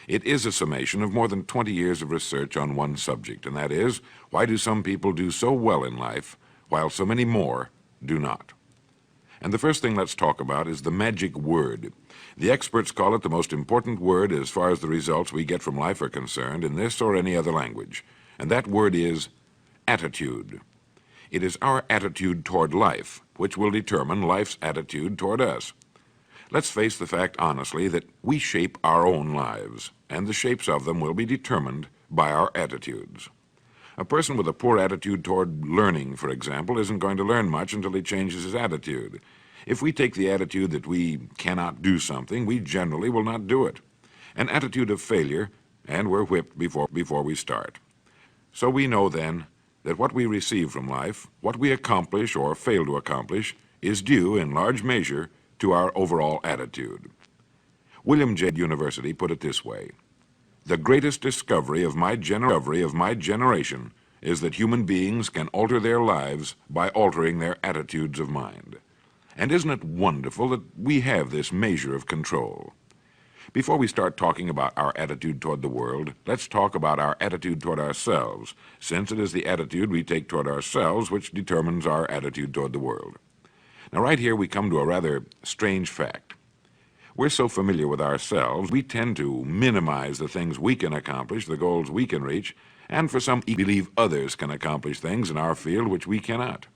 It is a summation of more than 20 years of research on one subject, and that is, why do some people do so well in life, while so many more do not? And the first thing let's talk about is the magic word. The experts call it the most important word as far as the results we get from life are concerned in this or any other language, and that word is attitude. It is our attitude toward life which will determine life's attitude toward us. Let's face the fact honestly that we shape our own lives, and the shapes of them will be determined by our attitudes. A person with a poor attitude toward learning, for example, isn't going to learn much until he changes his attitude. If we take the attitude that we cannot do something, we generally will not do it. An attitude of failure, and we're whipped before we start. So we know then that what we receive from life, what we accomplish or fail to accomplish, is due in large measure to our overall attitude. William J. University put it this way: the greatest discovery of my generation is that human beings can alter their lives by altering their attitudes of mind. And isn't it wonderful that we have this measure of control? Before we start talking about our attitude toward the world, let's talk about our attitude toward ourselves, since it is the attitude we take toward ourselves which determines our attitude toward the world. Now, right here we come to a rather strange fact. We're so familiar with ourselves, we tend to minimize the things we can accomplish, the goals we can reach, and for some, believe others can accomplish things in our field which we cannot.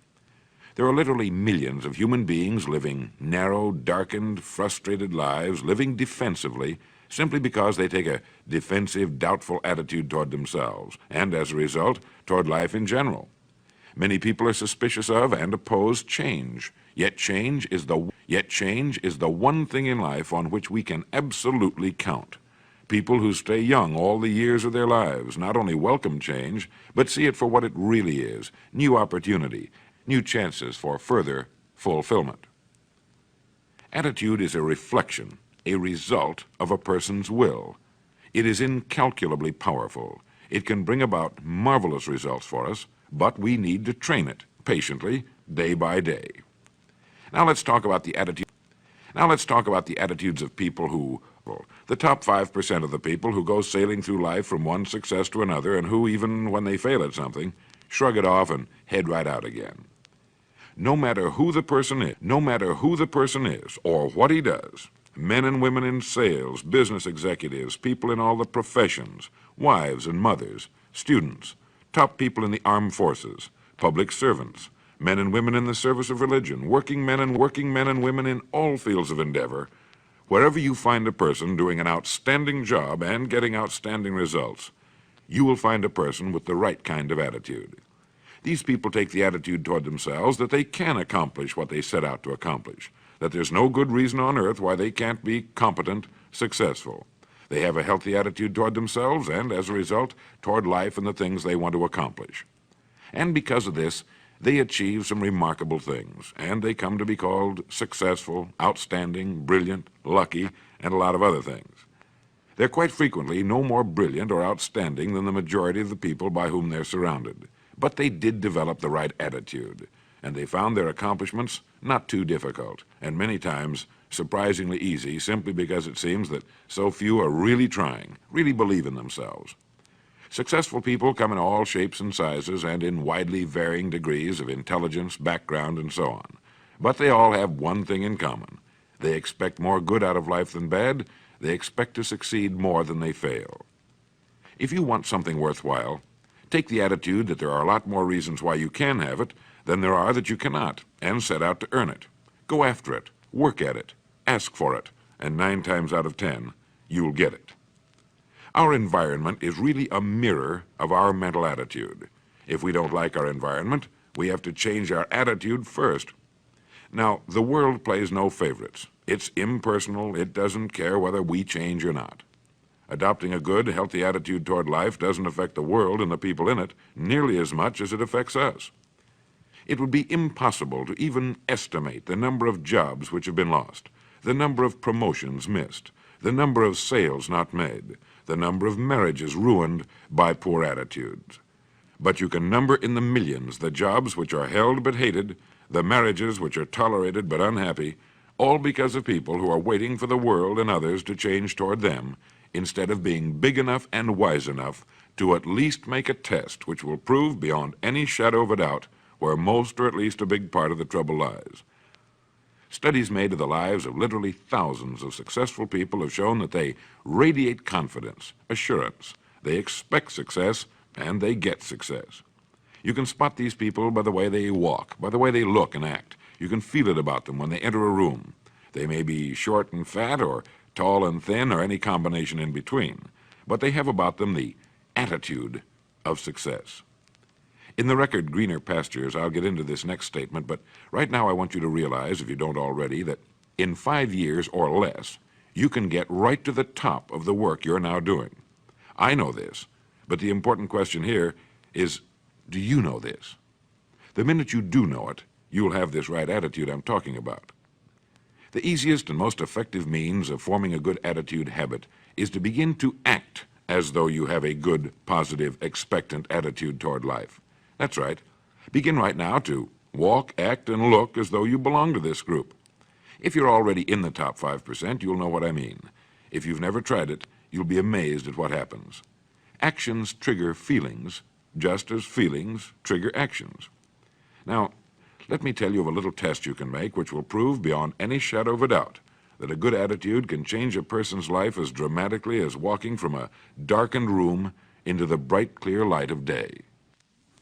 There are literally millions of human beings living narrow, darkened, frustrated lives, living defensively, simply because they take a defensive, doubtful attitude toward themselves, and as a result, toward life in general. Many people are suspicious of and oppose change, yet change is the one thing in life on which we can absolutely count. People who stay young all the years of their lives not only welcome change, but see it for what it really is: new opportunity, new chances for further fulfillment. Attitude is a reflection, a result of a person's will. It is incalculably powerful. It can bring about marvelous results for us, but we need to train it patiently, day by day. Now let's talk about the attitudes of people who, the top 5% of the people who go sailing through life from one success to another, and who, even when they fail at something, shrug it off and head right out again. No matter who the person is, or what he does, men and women in sales, business executives, people in all the professions, wives and mothers, students, top people in the armed forces, public servants, men and women in the service of religion, working men and women in all fields of endeavor, wherever you find a person doing an outstanding job and getting outstanding results, you will find a person with the right kind of attitude. These people take the attitude toward themselves that they can accomplish what they set out to accomplish, that there's no good reason on earth why they can't be competent, successful. They have a healthy attitude toward themselves and, as a result, toward life and the things they want to accomplish. And because of this, they achieve some remarkable things, and they come to be called successful, outstanding, brilliant, lucky, and a lot of other things. They're quite frequently no more brilliant or outstanding than the majority of the people by whom they're surrounded. But they did develop the right attitude, and they found their accomplishments not too difficult, and many times surprisingly easy, simply because it seems that so few are really trying, really believe in themselves. Successful people come in all shapes and sizes and in widely varying degrees of intelligence, background, and so on. But they all have one thing in common. They expect more good out of life than bad. They expect to succeed more than they fail. If you want something worthwhile, take the attitude that there are a lot more reasons why you can have it than there are that you cannot, and set out to earn it. Go after it, work at it, ask for it, and 9 times out of 10, you'll get it. Our environment is really a mirror of our mental attitude. If we don't like our environment, we have to change our attitude first. Now, the world plays no favorites. It's impersonal. It doesn't care whether we change or not. Adopting a good, healthy attitude toward life doesn't affect the world and the people in it nearly as much as it affects us. It would be impossible to even estimate the number of jobs which have been lost, the number of promotions missed, the number of sales not made, the number of marriages ruined by poor attitudes. But you can number in the millions the jobs which are held but hated, the marriages which are tolerated but unhappy, all because of people who are waiting for the world and others to change toward them instead of being big enough and wise enough to at least make a test which will prove beyond any shadow of a doubt where most or at least a big part of the trouble lies. Studies made of the lives of literally thousands of successful people have shown that they radiate confidence, assurance, they expect success, and they get success. You can spot these people by the way they walk, by the way they look and act. You can feel it about them when they enter a room. They may be short and fat, or tall and thin, or any combination in between, but they have about them the attitude of success. In the record Greener Pastures, I'll get into this next statement, but right now I want you to realize, if you don't already, that in 5 years or less, you can get right to the top of the work you're now doing. I know this, but the important question here is, do you know this? The minute you do know it, you'll have this right attitude I'm talking about. The easiest and most effective means of forming a good attitude habit is to begin to act as though you have a good, positive, expectant attitude toward life. That's right. Begin right now to walk, act, and look as though you belong to this group. If you're already in the top 5%, you'll know what I mean. If you've never tried it, you'll be amazed at what happens. Actions trigger feelings, just as feelings trigger actions. Now, let me tell you of a little test you can make which will prove beyond any shadow of a doubt that a good attitude can change a person's life as dramatically as walking from a darkened room into the bright, clear light of day.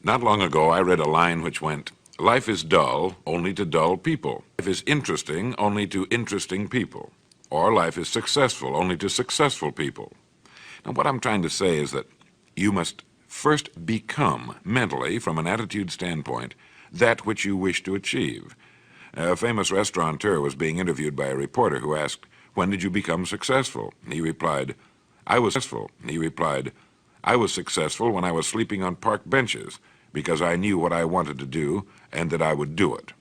Not long ago, I read a line which went, "Life is dull only to dull people. Life is interesting only to interesting people. Or life is successful only to successful people." Now, what I'm trying to say is that you must first become, mentally, from an attitude standpoint, that which you wish to achieve. A famous restaurateur was being interviewed by a reporter who asked, "When did you become successful?" He replied, "I was successful when I was sleeping on park benches, because I knew what I wanted to do and that I would do it."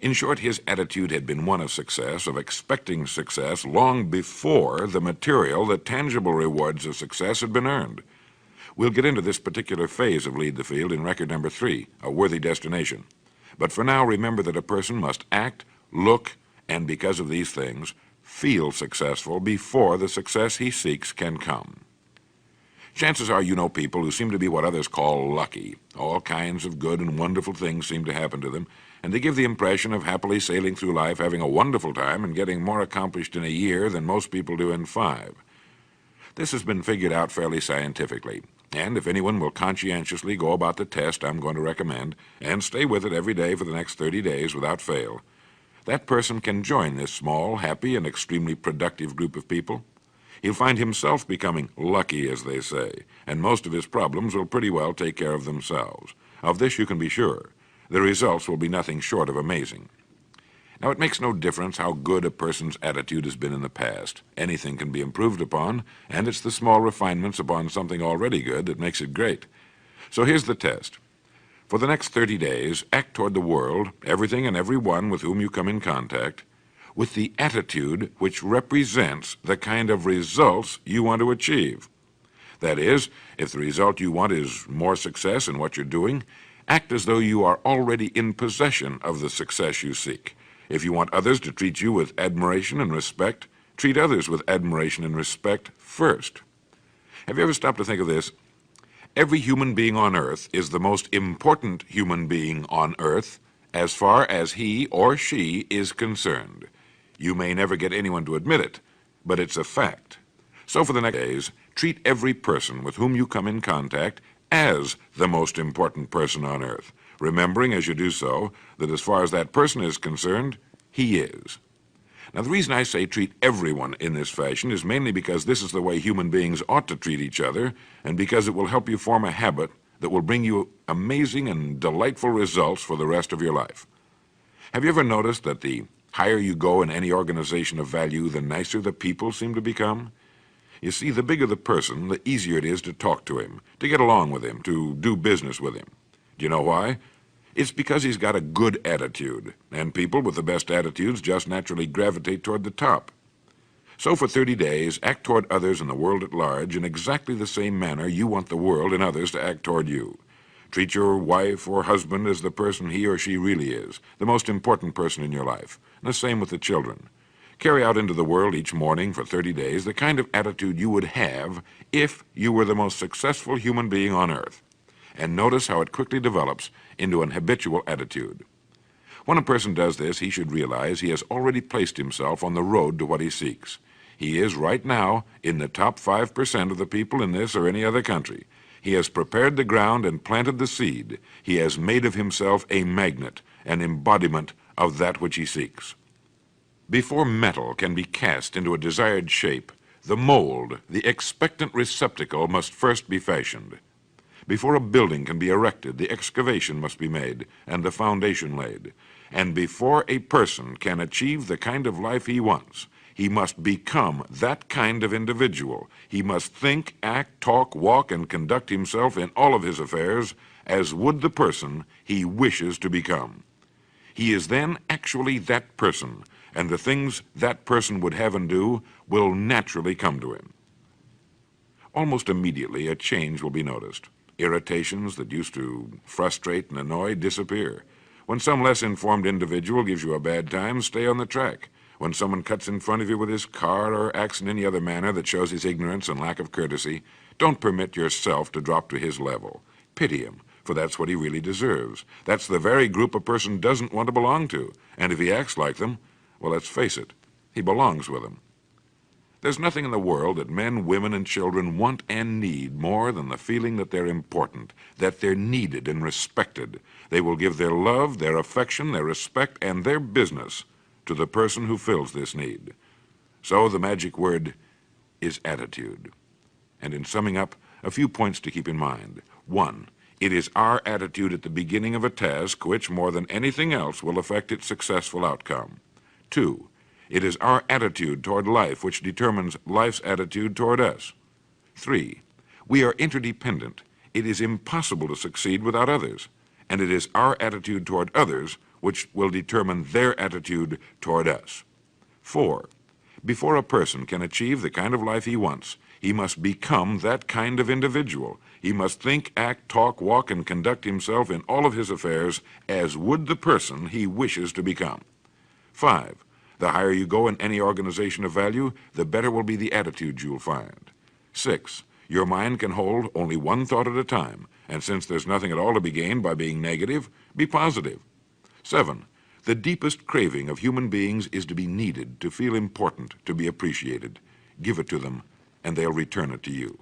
In short, his attitude had been one of success, of expecting success, long before the material, the tangible rewards of success had been earned. We'll get into this particular phase of Lead the Field in record number 3, A Worthy Destination. But for now, remember that a person must act, look, and because of these things, feel successful before the success he seeks can come. Chances are you know people who seem to be what others call lucky. All kinds of good and wonderful things seem to happen to them, and they give the impression of happily sailing through life, having a wonderful time, and getting more accomplished in a year than most people do in 5. This has been figured out fairly scientifically, and if anyone will conscientiously go about the test I'm going to recommend, and stay with it every day for the next 30 days without fail, that person can join this small, happy, and extremely productive group of people. He'll find himself becoming lucky, as they say, and most of his problems will pretty well take care of themselves. Of this you can be sure. The results will be nothing short of amazing. Now, it makes no difference how good a person's attitude has been in the past. Anything can be improved upon, and it's the small refinements upon something already good that makes it great. So here's the test. For the next 30 days, act toward the world, everything and everyone with whom you come in contact, with the attitude which represents the kind of results you want to achieve. That is, if the result you want is more success in what you're doing, act as though you are already in possession of the success you seek. If you want others to treat you with admiration and respect, treat others with admiration and respect first. Have you ever stopped to think of this? Every human being on earth is the most important human being on earth as far as he or she is concerned. You may never get anyone to admit it, but it's a fact. So for the next days, treat every person with whom you come in contact as the most important person on earth, remembering as you do so that as far as that person is concerned, he is. Now, the reason I say treat everyone in this fashion is mainly because this is the way human beings ought to treat each other, and because it will help you form a habit that will bring you amazing and delightful results for the rest of your life. Have you ever noticed that the higher you go in any organization of value, the nicer the people seem to become? You see, the bigger the person, the easier it is to talk to him, to get along with him, to do business with him. Do you know why? It's because he's got a good attitude, and people with the best attitudes just naturally gravitate toward the top. So for 30 days, act toward others and the world at large in exactly the same manner you want the world and others to act toward you. Treat your wife or husband as the person he or she really is, the most important person in your life, and the same with the children. Carry out into the world each morning for 30 days the kind of attitude you would have if you were the most successful human being on earth. And notice how it quickly develops into an habitual attitude. When a person does this, he should realize he has already placed himself on the road to what he seeks. He is right now in the top 5% of the people in this or any other country. He has prepared the ground and planted the seed. He has made of himself a magnet, an embodiment of that which he seeks. Before metal can be cast into a desired shape, the mold, the expectant receptacle, must first be fashioned. Before a building can be erected, the excavation must be made and the foundation laid. And before a person can achieve the kind of life he wants, he must become that kind of individual. He must think, act, talk, walk, and conduct himself in all of his affairs as would the person he wishes to become. He is then actually that person, and the things that person would have and do will naturally come to him. Almost immediately, a change will be noticed. Irritations that used to frustrate and annoy disappear. When some less informed individual gives you a bad time, stay on the track. When someone cuts in front of you with his car or acts in any other manner that shows his ignorance and lack of courtesy, don't permit yourself to drop to his level. Pity him, for that's what he really deserves. That's the very group a person doesn't want to belong to, and if he acts like them, well, let's face it, he belongs with them. There's nothing in the world that men, women, and children want and need more than the feeling that they're important, that they're needed and respected. They will give their love, their affection, their respect, and their business to the person who fills this need. So the magic word is attitude. And in summing up, a few points to keep in mind. 1, it is our attitude at the beginning of a task which, more than anything else, will affect its successful outcome. 2, it is our attitude toward life which determines life's attitude toward us. 3, we are interdependent. It is impossible to succeed without others, and it is our attitude toward others which will determine their attitude toward us. 4, before a person can achieve the kind of life he wants, he must become that kind of individual. He must think, act, talk, walk, and conduct himself in all of his affairs as would the person he wishes to become. 5, the higher you go in any organization of value, the better will be the attitude you'll find. 6, your mind can hold only one thought at a time, and since there's nothing at all to be gained by being negative, be positive. 7, the deepest craving of human beings is to be needed, to feel important, to be appreciated. Give it to them, and they'll return it to you.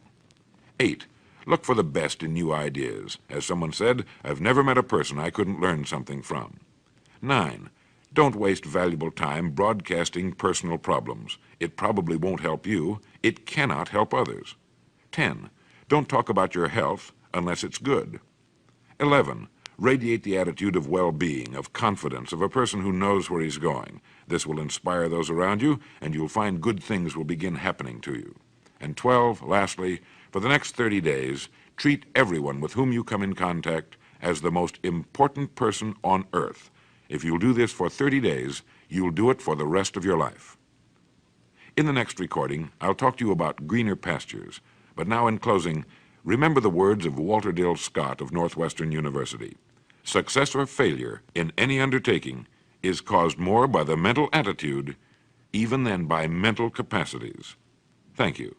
8, look for the best in new ideas. As someone said, I've never met a person I couldn't learn something from. 9, don't waste valuable time broadcasting personal problems. It probably won't help you. It cannot help others. 10, don't talk about your health unless it's good. 11, radiate the attitude of well-being, of confidence, of a person who knows where he's going. This will inspire those around you, and you'll find good things will begin happening to you. And 12, lastly, for the next 30 days, treat everyone with whom you come in contact as the most important person on earth. If you'll do this for 30 days, you'll do it for the rest of your life. In the next recording, I'll talk to you about greener pastures. But now, in closing, remember the words of Walter Dill Scott of Northwestern University. Success or failure in any undertaking is caused more by the mental attitude even than by mental capacities. Thank you.